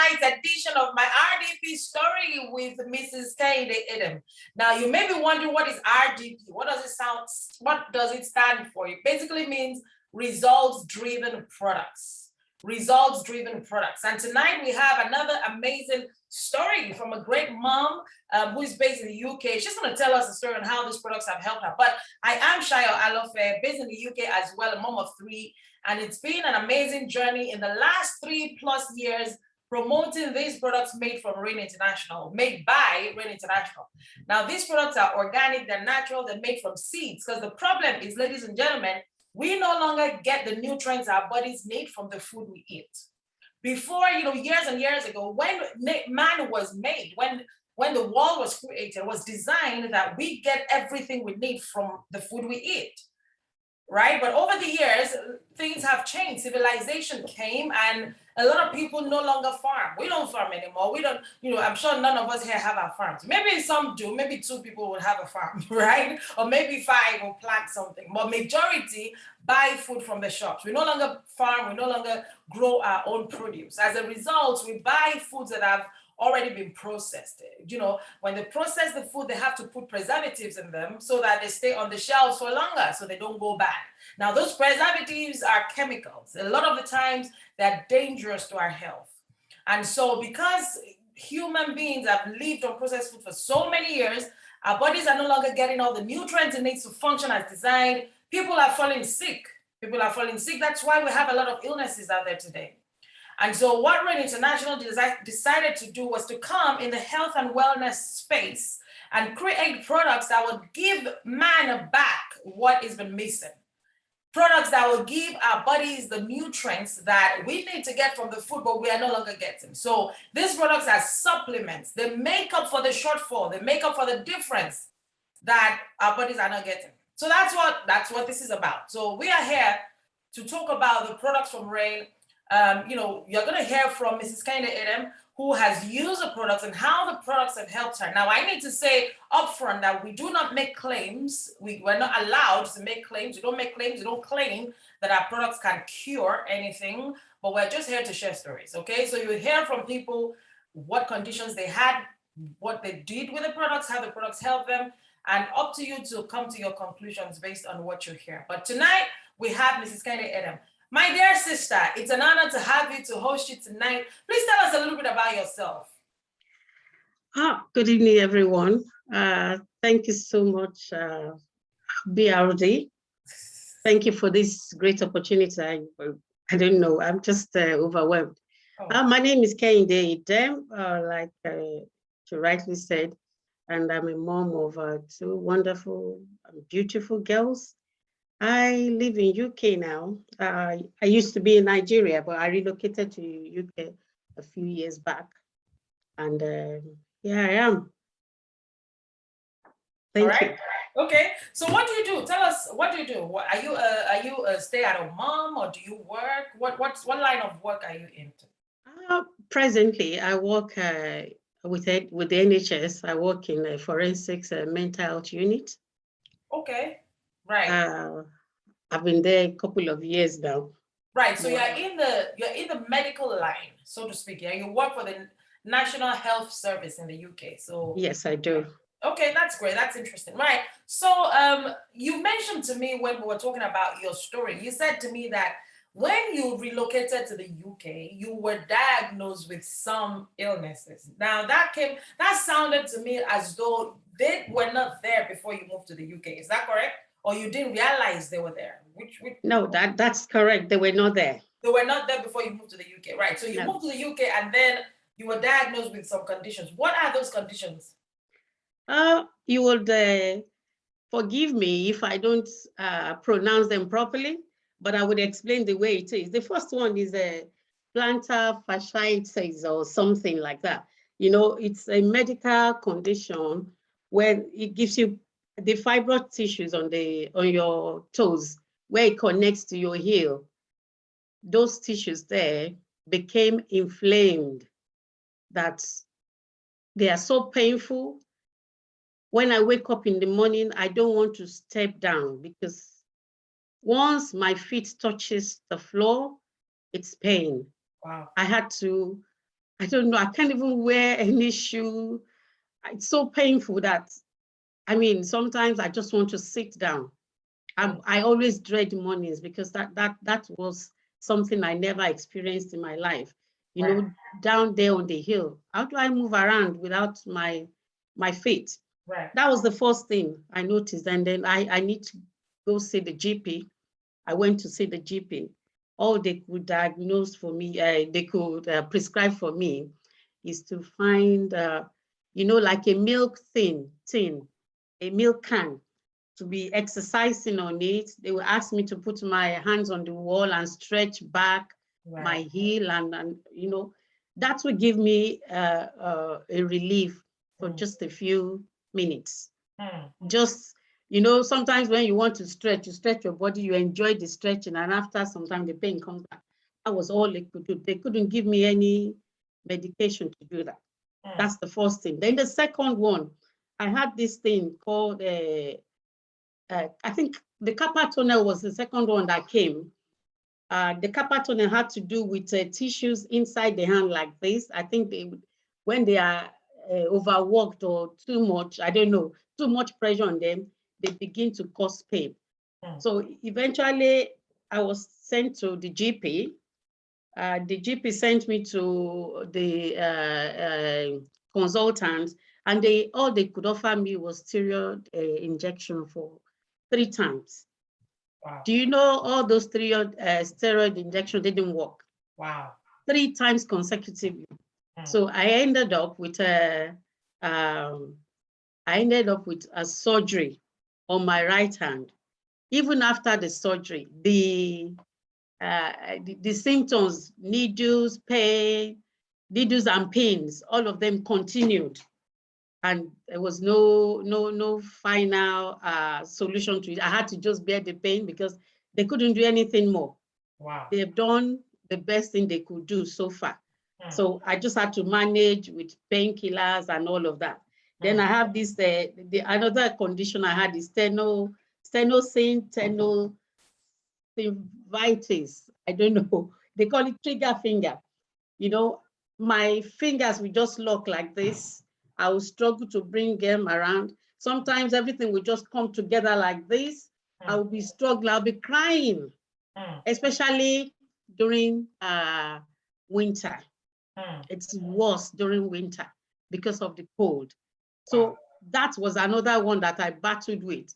tonight's edition of my RDP story with Mrs. Kehinde Edem. Now, you may be wondering, what is RDP? What does it stand for? It basically means results-driven products. Results-driven products. And tonight we have another amazing story from a great mom who is based in the UK. She's going to tell us a story on how these products have helped her. But I am Shayo Alofe, based in the UK as well, a mom of 3. And it's been an amazing journey in the last 3+ years promoting these products made from Rain International, made by Rain International. Now, these products are organic, they're natural, they're made from seeds. Because the problem is, ladies and gentlemen, we no longer get the nutrients our bodies need from the food we eat. Before, years and years ago, when man was made, when the world was created, it was designed that we get everything we need from the food we eat. Right? But over the years, things have changed. Civilization came and a lot of people no longer farm. We don't farm anymore. We don't, I'm sure none of us here have our farms. Maybe some do, maybe 2 people will have a farm, right? Or maybe 5 will plant something. But majority buy food from the shops. We no longer farm, we no longer grow our own produce. As a result, we buy foods that have already been processed. When they process the food, they have to put preservatives in them so that they stay on the shelves for longer, so they don't go bad. Now, those preservatives are chemicals. A lot of the times, they're dangerous to our health. And so because human beings have lived on processed food for so many years, our bodies are no longer getting all the nutrients it needs to function as designed. People are falling sick. People are falling sick. That's why we have a lot of illnesses out there today. And so what Rain International decided to do was to come in the health and wellness space and create products that would give man back what has been missing. Products that will give our bodies the nutrients that we need to get from the food, but we are no longer getting. So these products are supplements. They make up for the shortfall. They make up for the difference that our bodies are not getting. So that's what this is about. So we are here to talk about the products from Rain. You're going to hear from Mrs. Kehinde Edem, who has used the products and how the products have helped her. Now, I need to say upfront that we do not make claims. We're not allowed to make claims. We don't make claims. We don't claim that our products can cure anything, but we're just here to share stories, okay? So you will hear from people what conditions they had, what they did with the products, how the products helped them, and up to you to come to your conclusions based on what you hear. But tonight, we have Mrs. Kehinde Edem. My dear sister, it's an honor to have you, to host you tonight. Please tell us a little bit about yourself. Good evening, everyone. Thank you so much, BRD. Thank you for this great opportunity. I don't know, I'm just overwhelmed. My name is Kehinde Edem, like you rightly said, and I'm a mom of 2 wonderful and beautiful girls. I live in UK now. I used to be in Nigeria, but I relocated to UK a few years back. And here I am. Thank you. Okay, so what do you do? Tell us, what do you do? Are you a stay-at-home mom, or do you work? What line of work are you into? Presently, I work with the NHS. I work in a forensics mental health unit. Okay. Right. I've been there a couple of years now. Right. So you're in the medical line, so to speak. Yeah. You work for the National Health Service in the UK. So yes, I do. Okay, that's great. That's interesting. Right. So you mentioned to me when we were talking about your story, you said to me that when you relocated to the UK, you were diagnosed with some illnesses. Now that sounded to me as though they were not there before you moved to the UK. Is that correct? Or you didn't realize they were there? No, that's correct. They were not there. They were not there before you moved to the UK, right? So you moved to the UK and then you were diagnosed with some conditions. What are those conditions? You would forgive me if I don't pronounce them properly, but I would explain the way it is. The first one is a plantar fasciitis or something like that. It's a medical condition where it gives you the fibrous tissues on your toes, where it connects to your heel. Those tissues there became inflamed, that they are so painful. When I wake up in the morning, I don't want to step down because once my feet touches the floor, it's pain. Wow. I had to I don't know, I can't even wear any shoe. It's so painful that, I mean, sometimes I just want to sit down. I always dread mornings because that was something I never experienced in my life. You Right. know, down there on the hill, how do I move around without my feet? Right. That was the first thing I noticed. And then I need to go see the GP. I went to see the GP. All they could diagnose for me, they could prescribe for me is to find, like a milk tin, a milk can, to be exercising on it. They will ask me to put my hands on the wall and stretch back my Right. heel, and that will give me a relief for Mm. just a few minutes. Mm. Just, sometimes when you want to stretch, you stretch your body, you enjoy the stretching, and after some time the pain comes back. That was all they could do. They couldn't give me any medication to do that. Mm. That's the first thing. Then the second one, I had this thing called, I think the carpal tunnel was the second one that came. The carpal tunnel had to do with tissues inside the hand like this. I think when they are overworked or too much, I don't know, too much pressure on them, they begin to cause pain. Mm. So eventually I was sent to the GP. The GP sent me to the consultant, and all they could offer me was steroid injection for 3 times. Wow. Do you know all those three steroid injections didn't work? Wow. 3 times consecutively. Mm. So I ended up with a surgery on my right hand. Even after the surgery, the symptoms, needles, pain, needles and pains, all of them continued. And there was no final solution to it. I had to just bear the pain because they couldn't do anything more. Wow. They've done the best thing they could do so far. Mm. So I just had to manage with painkillers and all of that. Then Mm. I have this, another condition I had is stenosynovitis. I don't know. They call it trigger finger. My fingers will just lock like this. I will struggle to bring them around. Sometimes everything will just come together like this. I will be struggling, I'll be crying, especially during winter. It's worse during winter because of the cold. So that was another one that I battled with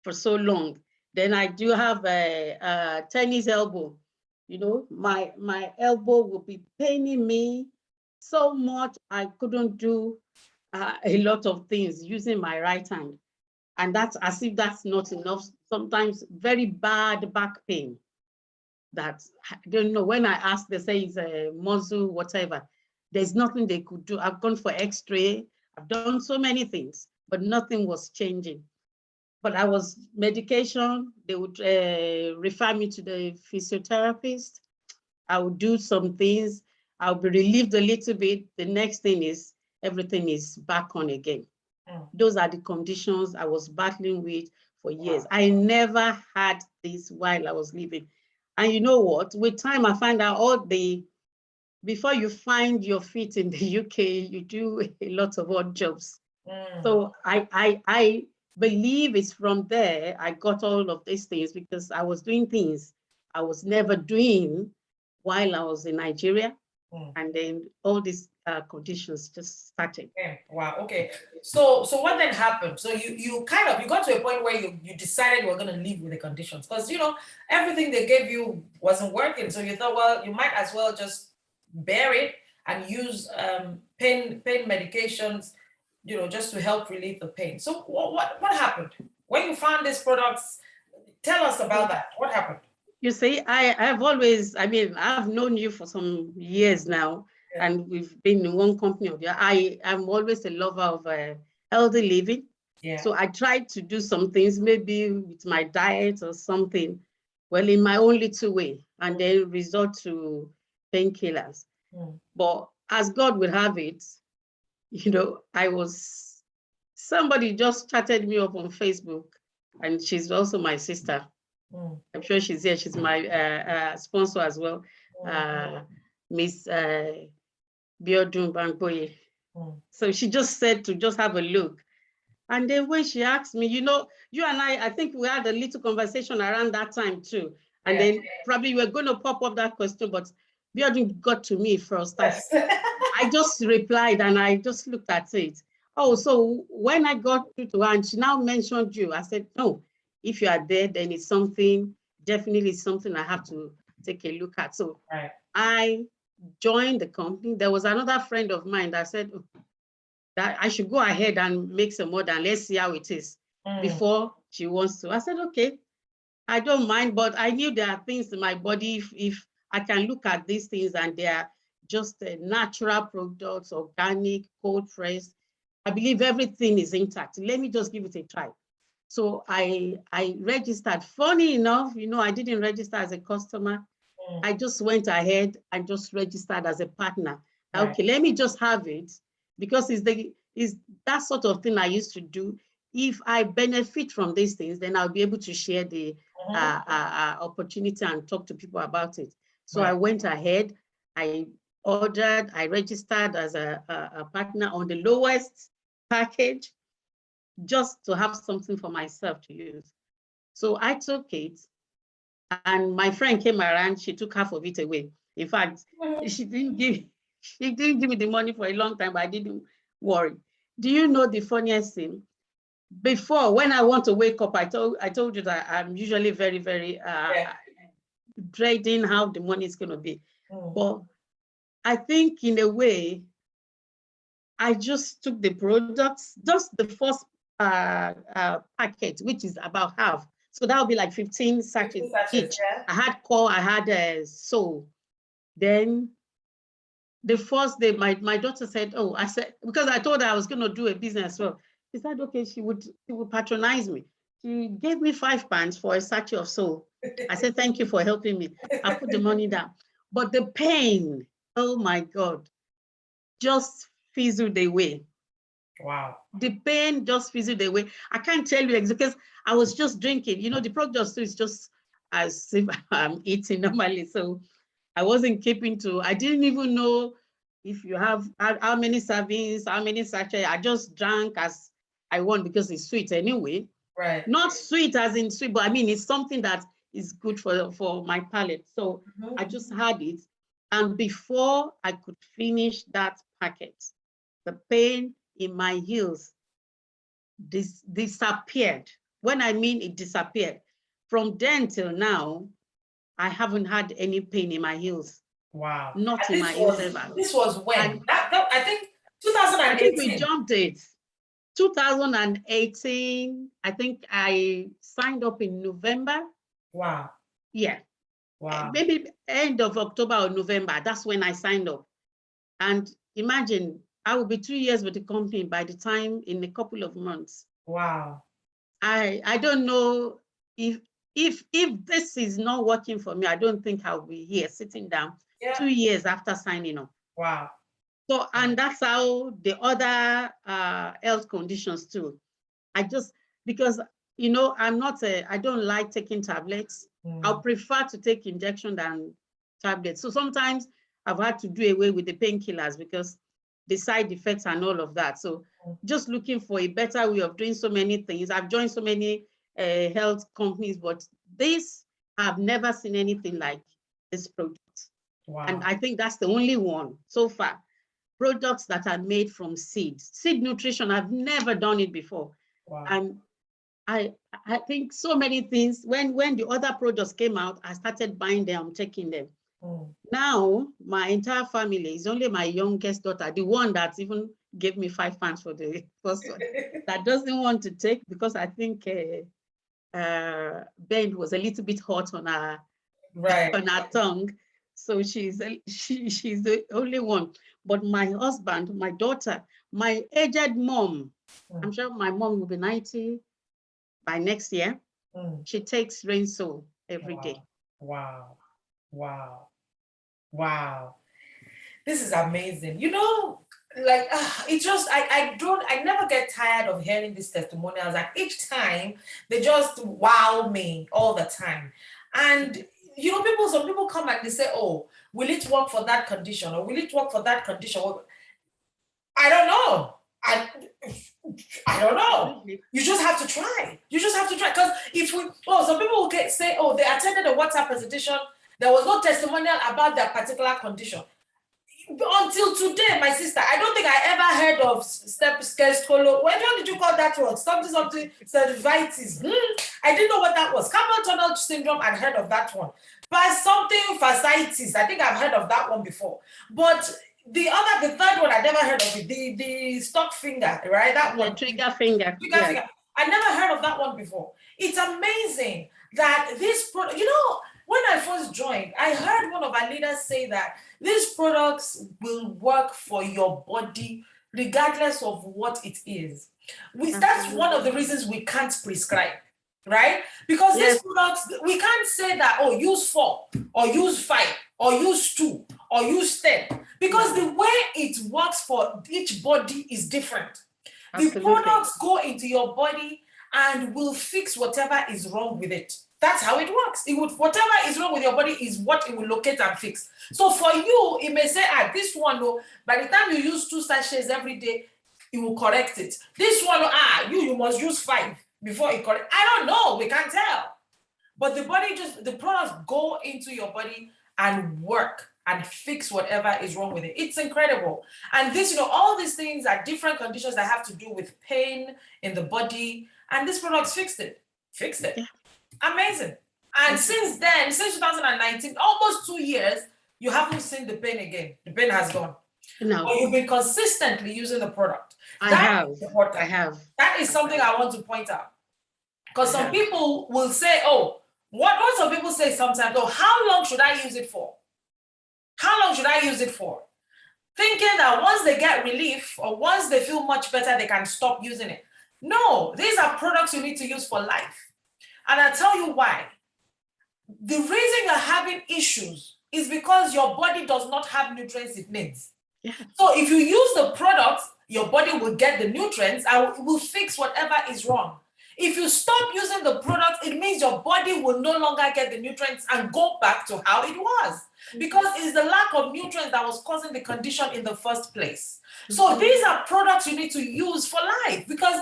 for so long. Then I do have a tennis elbow. My elbow will be paining me so much I couldn't do a lot of things using my right hand. And that's as if that's not enough. Sometimes very bad back pain that, I don't know, when I ask, they say it's a muscle, whatever. There's nothing they could do. I've gone for x-ray, I've done so many things, but nothing was changing. But I was medication, they would refer me to the physiotherapist. I would do some things, I'll be relieved a little bit. The next thing is everything is back on again. Those are the conditions I was battling with for years. I never had this while I was living. And you know what? With time, I find out before you find your feet in the UK, you do a lot of odd jobs. So I believe it's from there I got all of these things, because I was doing things I was never doing while I was in Nigeria. And then all these conditions just started. Yeah. Wow. Okay. So what then happened? So you got to a point where you decided you were going to live with the conditions, because everything they gave you wasn't working. So you thought, well, you might as well just bear it and use pain medications, just to help relieve the pain. So what happened when you found these products? Tell us about that. What happened? You see, I've always, I've known you for some years now, Yeah. and we've been in one company of yours. I'm always a lover of healthy living. Yeah. So I tried to do some things, maybe with my diet or something, well, in my own little way, and then resort to painkillers. But as God would have it, somebody just chatted me up on Facebook, and she's also my sister. I'm sure she's here. She's my sponsor as well, Miss Biodun Bangboye. Mm. So she just said to just have a look. And then when she asked me, you know, you and I think we had a little conversation around that time too. And Yeah. then probably you were going to pop up that question, but Biodun got to me first. Yes. I just replied and I just looked at it. Oh, so when I got to her and she now mentioned you, I said, no, if you are there, then it's something, definitely something I have to take a look at. So Right. I joined the company. There was another friend of mine that said that I should go ahead and make some more and let's see how it is before she wants to. I said, okay, I don't mind, but I knew there are things in my body if I can look at these things and they are just natural products, organic, cold pressed. I believe everything is intact. Let me just give it a try. So I registered. Funny enough, you know, I didn't register as a customer. I just went ahead and just registered as a partner. Right. Okay, let me just have it because it's that sort of thing I used to do. If I benefit from these things, then I'll be able to share the opportunity and talk to people about it. So Right. I went ahead, I ordered, I registered as a partner on the lowest package just to have something for myself to use. So I took it and my friend came around, she took half of it away. In fact, she didn't give me the money for a long time, but I didn't worry. Do you know the funniest thing? Before, when I want to wake up, I told you that I'm usually very, very dreading how the money is going to be. But I think in a way, I just took the products, just the first packet, which is about half. So that would be like 15 sachets each. Yeah. I had core, I had soul. Then the first day, my daughter said, oh, I said, because I told her I was going to do a business. Well, she said, okay, she would patronize me. She gave me £5 for a sachet of soul. I said, thank you for helping me. I put the money down. But the pain, oh my God, just fizzled away. Wow. The pain just fizzled away. I can't tell you exactly because I was just drinking. You know, the product is just as if I'm eating normally. So I wasn't keeping to, I didn't even know if you have how many servings, how many sachets. I just drank as I want because it's sweet anyway. Right. Not sweet as in sweet, but I mean, it's something that is good for my palate. So I just had it. And before I could finish that packet, the pain in my heels disappeared. When I mean it disappeared, from then till now, I haven't had any pain in my heels. Wow. Not And in my heels ever. this was when? And I think 2018. I think we jumped it. 2018, I think I signed up in November. Wow. Yeah. Wow. Maybe end of October or November. That's when I signed up. And imagine, I will be 2 years with the company by the time in a couple of months. Wow. I don't know if this is not working for me, I don't think I'll be here sitting down 2 years after signing up. Wow. So, and that's how the other health conditions too. Because, you know, I don't like taking tablets. I'll prefer to take injection than tablets. So sometimes I've had to do away with the painkillers because the side effects and all of that. So just looking for a better way of doing so many things. I've joined so many health companies, but I've never seen anything like this product. Wow. And I think that's the only one so far. Products that are made from seeds. Seed nutrition, I've never done it before. Wow. And I think so many things, when the other products came out, I started buying them, taking them. Now, my entire family is only my youngest daughter, the one that even gave me £5 for the first one, that doesn't want to take because I think Ben was a little bit hot on her, on her tongue. So she's the only one. But my husband, my daughter, my aged mom, I'm sure my mom will be 90 by next year. She takes Rainsoul every day. Wow. Wow. Wow. This is amazing. You know, like I never get tired of hearing these testimonials. Like each time they just wow me all the time. And some people come and they say, oh, will it work for that condition? Or will it work for that condition? I don't know. I don't know. You just have to try. You just have to try. Because some people will say, oh, they attended a WhatsApp presentation. There was no testimonial about their particular condition. Until today, my sister, I don't think I ever heard of what did you call that word? Something, cervitis. I didn't know what that was. Carpal tunnel syndrome, I'd heard of that one. But something fasciitis, I think I've heard of that one before. But the third one, I never heard of it. The stock finger, right? That one. Trigger finger. Finger. I never heard of that one before. It's amazing that this product, when I first joined, I heard one of our leaders say that these products will work for your body regardless of what it is. That's one of the reasons we can't prescribe, right? Because these products, we can't say that, oh, use 4 or use 5 or use 2 or use 10, because the way it works for each body is different. Absolutely. The products go into your body and will fix whatever is wrong with it. That's how it works. Whatever is wrong with your body is what it will locate and fix. So for you, it may say, this one, by the time you use 2 sachets every day, it will correct it. This one, you must use 5 before it corrects. I don't know. We can't tell. But the products go into your body and work and fix whatever is wrong with it. It's incredible. And this, all these things are different conditions that have to do with pain in the body. And this products fixed it. Yeah. Amazing. And since then, since 2019, almost 2 years, you haven't seen the pain again. The pain has gone. No. But you've been consistently using the product. I have. That is something I want to point out. Because some people will say, what some people say sometimes, how long should I use it for? How long should I use it for? Thinking that once they get relief or once they feel much better, they can stop using it. No, these are products you need to use for life. And I'll tell you why. The reason you're having issues is because your body does not have nutrients it needs. Yeah. So if you use the products, your body will get the nutrients and it will fix whatever is wrong. If you stop using the product, it means your body will no longer get the nutrients and go back to how it was. Because it's the lack of nutrients that was causing the condition in the first place. So these are products you need to use for life, because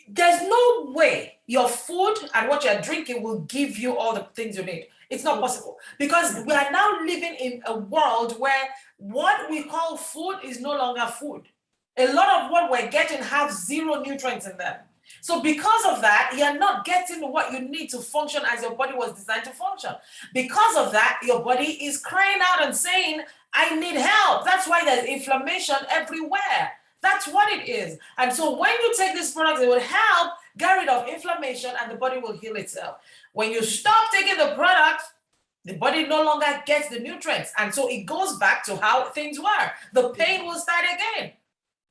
there's no way your food and what you're drinking will give you all the things you need. It's not possible, because we are now living in a world where what we call food is no longer food. A lot of what we're getting have 0 nutrients in them. So because of that, you're not getting what you need to function as your body was designed to function. Because of that, your body is crying out and saying, I need help. That's why there's inflammation everywhere. That's what it is. And so when you take these products, it will help get rid of inflammation and the body will heal itself. When you stop taking the product, the body no longer gets the nutrients. And so it goes back to how things were. The pain will start again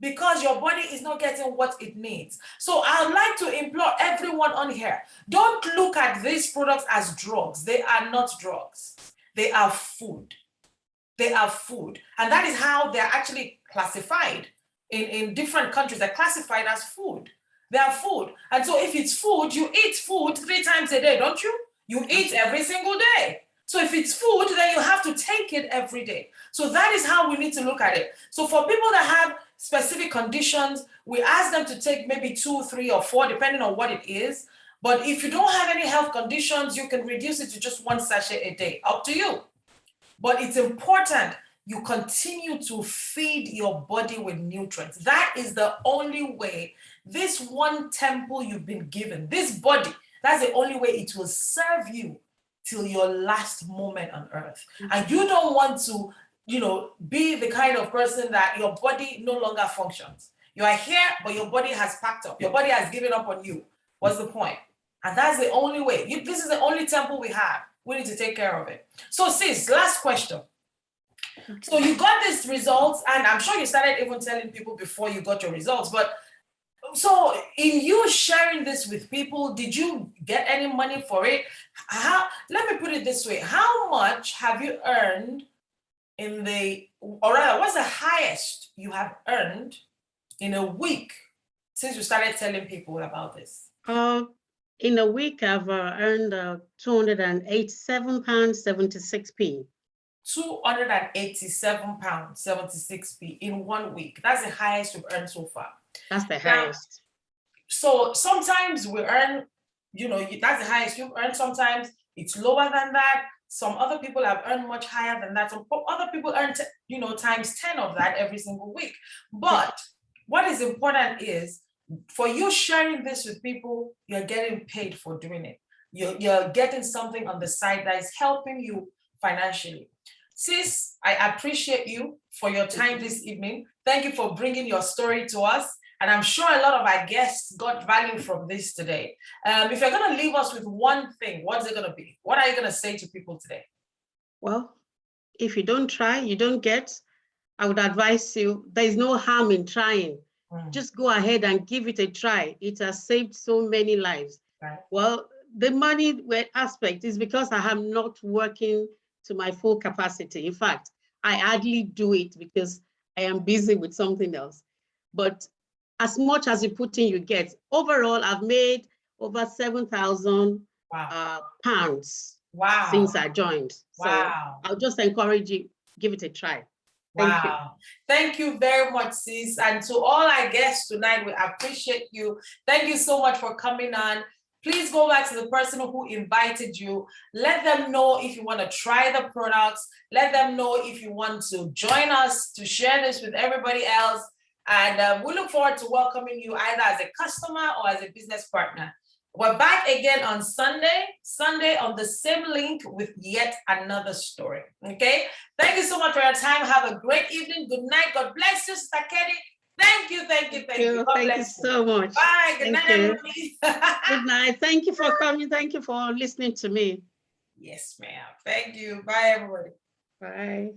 because your body is not getting what it needs. So I would like to implore everyone on here, don't look at these products as drugs. They are not drugs. They are food. They are food. And that is how they're actually classified. In different countries, they're classified as food. They are food. And so if it's food, you eat food 3 times a day, don't you? You eat every single day. So if it's food, then you have to take it every day. So that is how we need to look at it. So for people that have specific conditions, we ask them to take maybe 2, 3, or 4, depending on what it is. But if you don't have any health conditions, you can reduce it to just 1 sachet a day, up to you. But it's important you continue to feed your body with nutrients. That is the only way. This one temple you've been given, this body, that's the only way it will serve you till your last moment on earth. And you don't want to, be the kind of person that your body no longer functions. You are here, but your body has packed up. Your body has given up on you. What's the point? And that's the only way. This is the only temple we have. We need to take care of it. So sis, last question. So you got these results, and I'm sure you started even telling people before you got your results, but so in you sharing this with people, did you get any money for it? Let me put it this way. How much have you earned or rather, what's the highest you have earned in a week since you started telling people about this? In a week, I've earned £287.76. £287.76 in 1 week. That's the highest you've earned so far. That's the Now, highest. so sometimes we earn, that's the highest you've earned. Sometimes it's lower than that. Some other people have earned much higher than that. Some other people earn, times 10 of that every single week. But what is important is for you sharing this with people, you're getting paid for doing it. You're getting something on the side that is helping you financially. Sis, I appreciate you for your time this evening. Thank you for bringing your story to us. And I'm sure a lot of our guests got value from this today. If you're going to leave us with one thing, what's it going to be? What are you going to say to people today? Well, if you don't try, you don't get. I would advise you, there is no harm in trying. Just go ahead and give it a try. It has saved so many lives. Right. Well, the money aspect is because I am not working to my full capacity. In fact, I hardly do it because I am busy with something else. But as much as you put in, you get. Overall, I've made over 7,000 pounds since I joined. So I'll just encourage you, give it a try. Thank you. Thank you very much, sis. And to all our guests tonight, we appreciate you. Thank you so much for coming on. Please go back to the person who invited you. Let them know if you want to try the products. Let them know if you want to join us to share this with everybody else. And we look forward to welcoming you either as a customer or as a business partner. We're back again on Sunday on the same link with yet another story. Okay. Thank you so much for your time. Have a great evening. Good night. God bless you, Sister Kehinde. Thank you. Thank you so much. Bye. Good night, everybody. Good night. Thank you for coming. Thank you for listening to me. Yes, ma'am. Thank you. Bye, everybody. Bye.